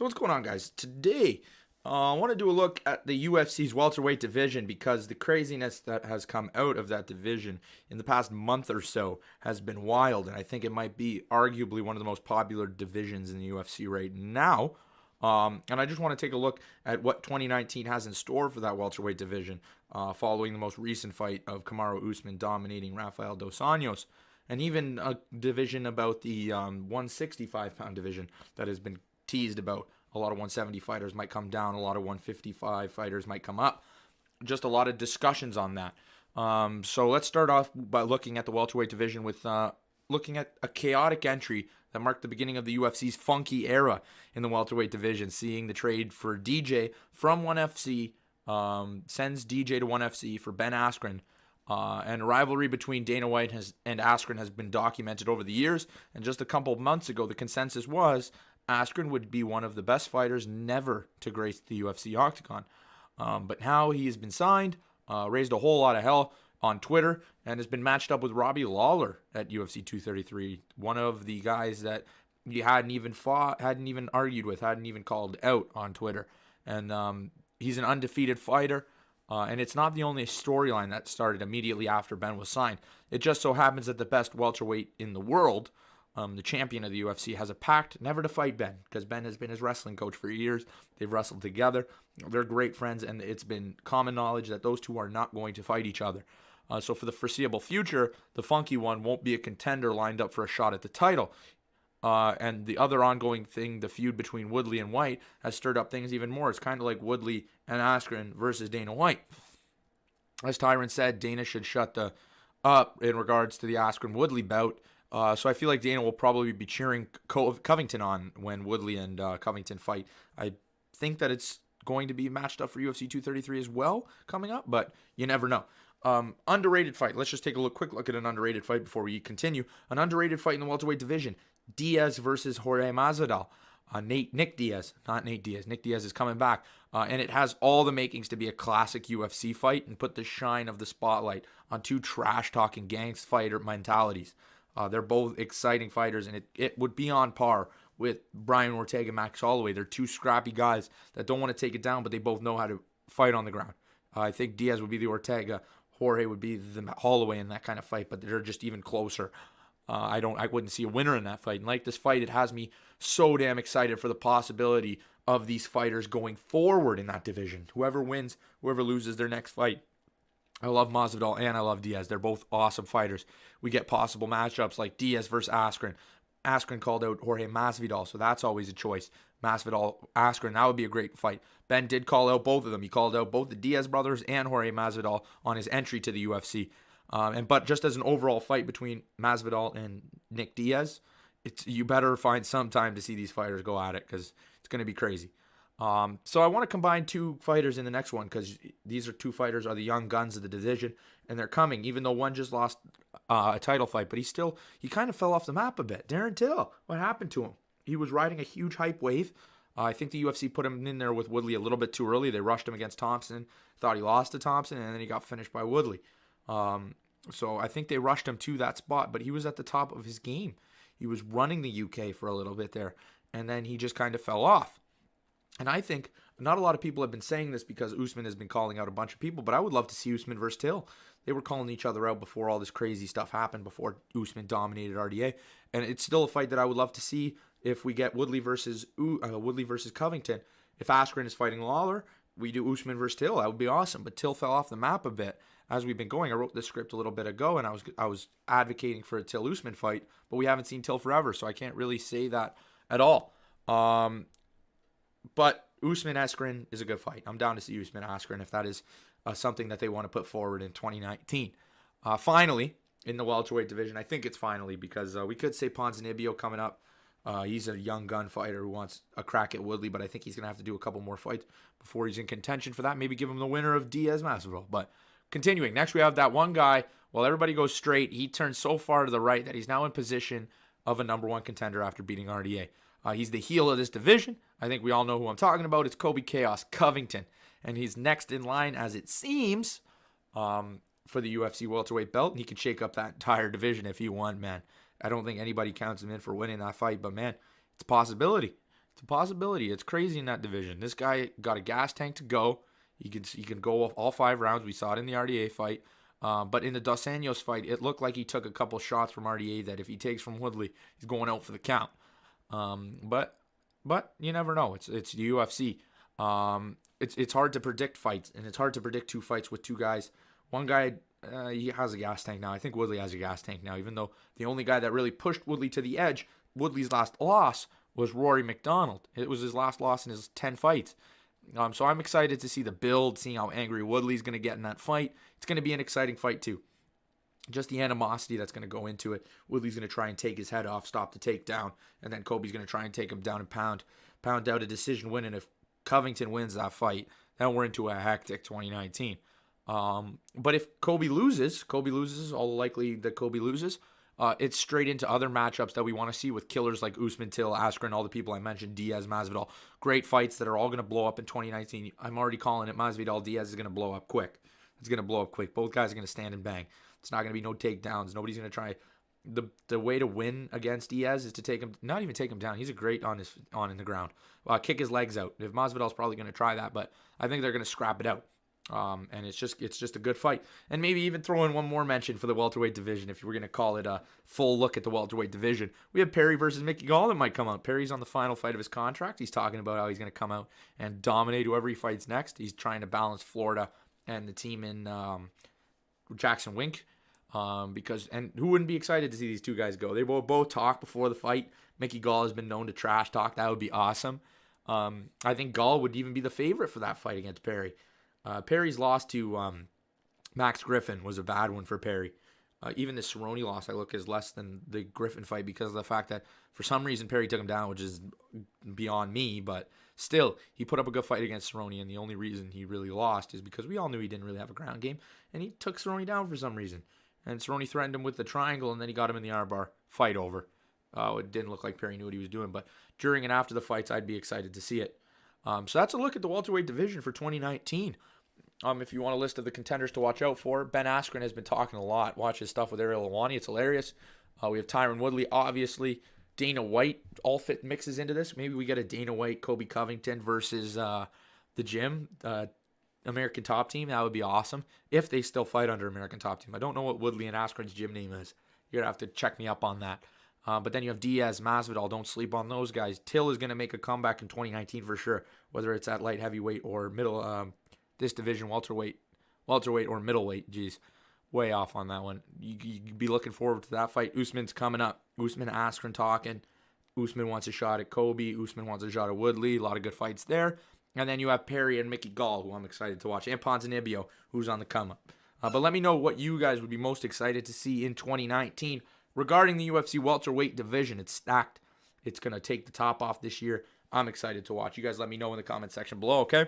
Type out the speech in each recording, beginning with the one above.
So what's going on, guys? Today, I want to do a look at the UFC's welterweight division because the craziness that has come out of that division in the past month or so has been wild, and I think it might be arguably one of the most popular divisions in the UFC right now. And I just want to take a look at what 2019 has in store for that welterweight division, following the most recent fight of Kamaru Usman dominating Rafael dos Anjos, and even a division about the 165-pound division that has been teased about. A lot of 170 fighters might come down. A lot of 155 fighters might come up. Just a lot of discussions on that. So let's start off by looking at the welterweight division with looking at a chaotic entry that marked the beginning of the UFC's funky era in the welterweight division, seeing the trade for DJ from 1FC, sends DJ to 1FC for Ben Askren. And rivalry between Dana White and Askren has been documented over the years. And just a couple of months ago, the consensus was Askren would be one of the best fighters never to grace the UFC octagon. But now he has been signed, raised a whole lot of hell on Twitter, and has been matched up with Robbie Lawler at UFC 233, one of the guys that he hadn't even fought, hadn't even argued with, hadn't even called out on Twitter. And he's an undefeated fighter. And it's not the only storyline that started immediately after Ben was signed. It just so happens that the best welterweight in the world, the champion of the UFC, has a pact never to fight Ben, because Ben has been his wrestling coach for years. They've wrestled together. They're great friends, and it's been common knowledge that those two are not going to fight each other. So for the foreseeable future, the funky one won't be a contender lined up for a shot at the title. And the other ongoing thing, the feud between Woodley and White, has stirred up things even more. It's kind of like Woodley and Askren versus Dana White. As Tyron said, Dana should shut the up in regards to the Askren-Woodley bout. So I feel like Dana will probably be cheering Covington on when Woodley and Covington fight. I think that it's going to be matched up for UFC 233 as well coming up, but you never know. Underrated fight. Let's just take a quick look at an underrated fight before we continue. An underrated fight in the welterweight division. Diaz versus Jorge Masvidal. Nick Diaz, not Nate Diaz. Nick Diaz is coming back. And it has all the makings to be a classic UFC fight and put the shine of the spotlight on two trash-talking gangs fighter mentalities. They're both exciting fighters, and it would be on par with Brian Ortega and Max Holloway. They're two scrappy guys that don't want to take it down, but they both know how to fight on the ground. I think Diaz would be the Ortega. Jorge would be the Holloway in that kind of fight, but they're just even closer. I wouldn't see a winner in that fight. And like this fight, it has me so damn excited for the possibility of these fighters going forward in that division. Whoever wins, whoever loses their next fight. I love Masvidal and I love Diaz. They're both awesome fighters. We get possible matchups like Diaz versus Askren. Askren called out Jorge Masvidal, so that's always a choice. Masvidal, Askren, that would be a great fight. Ben did call out both of them. He called out both the Diaz brothers and Jorge Masvidal on his entry to the UFC. But just as an overall fight between Masvidal and Nick Diaz, you better find some time to see these fighters go at it because it's going to be crazy. So I want to combine two fighters in the next one because these two fighters are the young guns of the division, and they're coming, even though one just lost a title fight, but he kind of fell off the map a bit. Darren Till, what happened to him? He was riding a huge hype wave. I think the UFC put him in there with Woodley a little bit too early. They rushed him against Thompson, thought he lost to Thompson, and then he got finished by Woodley. So I think they rushed him to that spot, but he was at the top of his game. He was running the UK for a little bit there, and then he just kind of fell off. And I think not a lot of people have been saying this because Usman has been calling out a bunch of people, but I would love to see Usman versus Till. They were calling each other out before all this crazy stuff happened, before Usman dominated RDA. And it's still a fight that I would love to see if we get Woodley versus Covington. If Askren is fighting Lawler, we do Usman versus Till. That would be awesome. But Till fell off the map a bit as we've been going. I wrote this script a little bit ago, and I was advocating for a Till Usman fight, but we haven't seen Till forever, so I can't really say that at all. But Usman Askren is a good fight. I'm down to see Usman Askren if that is something that they want to put forward in 2019. Finally, in the welterweight division, I think it's finally because we could say Ponzinibbio coming up. He's a young gun fighter who wants a crack at Woodley, but I think he's going to have to do a couple more fights before he's in contention for that. Maybe give him the winner of Diaz Masvidal. But continuing, next we have that one guy. While everybody goes straight, he turns so far to the right that he's now in position of a number one contender after beating RDA. He's the heel of this division. I think we all know who I'm talking about. It's Kobe Chaos Covington. And he's next in line, as it seems, for the UFC welterweight belt. And he can shake up that entire division if he won, man. I don't think anybody counts him in for winning that fight. But, man, it's a possibility. It's a possibility. It's crazy in that division. This guy got a gas tank to go. He can go off all 5 rounds. We saw it in the RDA fight. But in the Dos Anjos fight, it looked like he took a couple shots from RDA that if he takes from Woodley, he's going out for the count. But you never know. It's the UFC. It's hard to predict fights, and it's hard to predict 2 fights with 2 guys. One guy, he has a gas tank now. I think Woodley has a gas tank now, even though the only guy that really pushed Woodley to the edge, Woodley's last loss, was Rory McDonald. It was his last loss in his 10 fights. So I'm excited to see the build, seeing how angry Woodley's going to get in that fight. It's going to be an exciting fight too. Just the animosity that's going to go into it. Woodley's going to try and take his head off, stop the takedown, and then Kobe's going to try and take him down and pound out a decision win. And if Covington wins that fight, then we're into a hectic 2019. But if Kobe loses, all likely that Kobe loses, it's straight into other matchups that we want to see with killers like Usman, Till, Askren, all the people I mentioned, Diaz, Masvidal. Great fights that are all going to blow up in 2019. I'm already calling it. Masvidal, Diaz is going to blow up quick. It's going to blow up quick. Both guys are going to stand and bang. It's not going to be no takedowns. Nobody's going to try. The way to win against Diaz is to take him, not even take him down. He's a great on in the ground. Kick his legs out. If Masvidal's probably going to try that, but I think they're going to scrap it out. And it's just a good fight. And maybe even throw in one more mention for the welterweight division, if you were going to call it a full look at the welterweight division. We have Perry versus Mickey Gall that might come out. Perry's on the final fight of his contract. He's talking about how he's going to come out and dominate whoever he fights next. He's trying to balance Florida and the team in Jackson Wink. And who wouldn't be excited to see these 2 guys go? They will both talk before the fight. Mickey Gall has been known to trash talk. That would be awesome. I think Gall would even be the favorite for that fight against Perry. Perry's loss to Max Griffin was a bad one for Perry. Even the Cerrone loss I look is less than the Griffin fight because of the fact that for some reason Perry took him down, which is beyond me, but still, he put up a good fight against Cerrone, and the only reason he really lost is because we all knew he didn't really have a ground game, and he took Cerrone down for some reason. And Cerrone threatened him with the triangle, and then he got him in the armbar. Fight over. It didn't look like Perry knew what he was doing, but during and after the fights, I'd be excited to see it. So that's a look at the welterweight division for 2019. If you want a list of the contenders to watch out for, Ben Askren has been talking a lot. Watch his stuff with Ariel Helwani. It's hilarious. We have Tyron Woodley, obviously. Dana White all fit mixes into this. Maybe we get a Dana White, Kobe Covington versus the gym, American Top Team. That would be awesome if they still fight under American Top Team. I don't know what Woodley and Askren's gym name is. You're going to have to check me up on that. But then you have Diaz, Masvidal. Don't sleep on those guys. Till is going to make a comeback in 2019 for sure, whether it's at light heavyweight or middle, this division, welterweight or middleweight. Geez, way off on that one. You'd be looking forward to that fight. Usman's coming up. Usman, Askren talking. Usman wants a shot at Kobe. Usman wants a shot at Woodley. A lot of good fights there. And then you have Perry and Mickey Gall, who I'm excited to watch. And Ponzinibbio, who's on the come up. But let me know what you guys would be most excited to see in 2019 regarding the UFC welterweight division. It's stacked. It's going to take the top off this year. I'm excited to watch. You guys let me know in the comment section below, okay?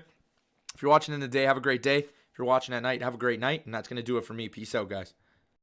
If you're watching in the day, have a great day. If you're watching at night, have a great night. And that's going to do it for me. Peace out, guys.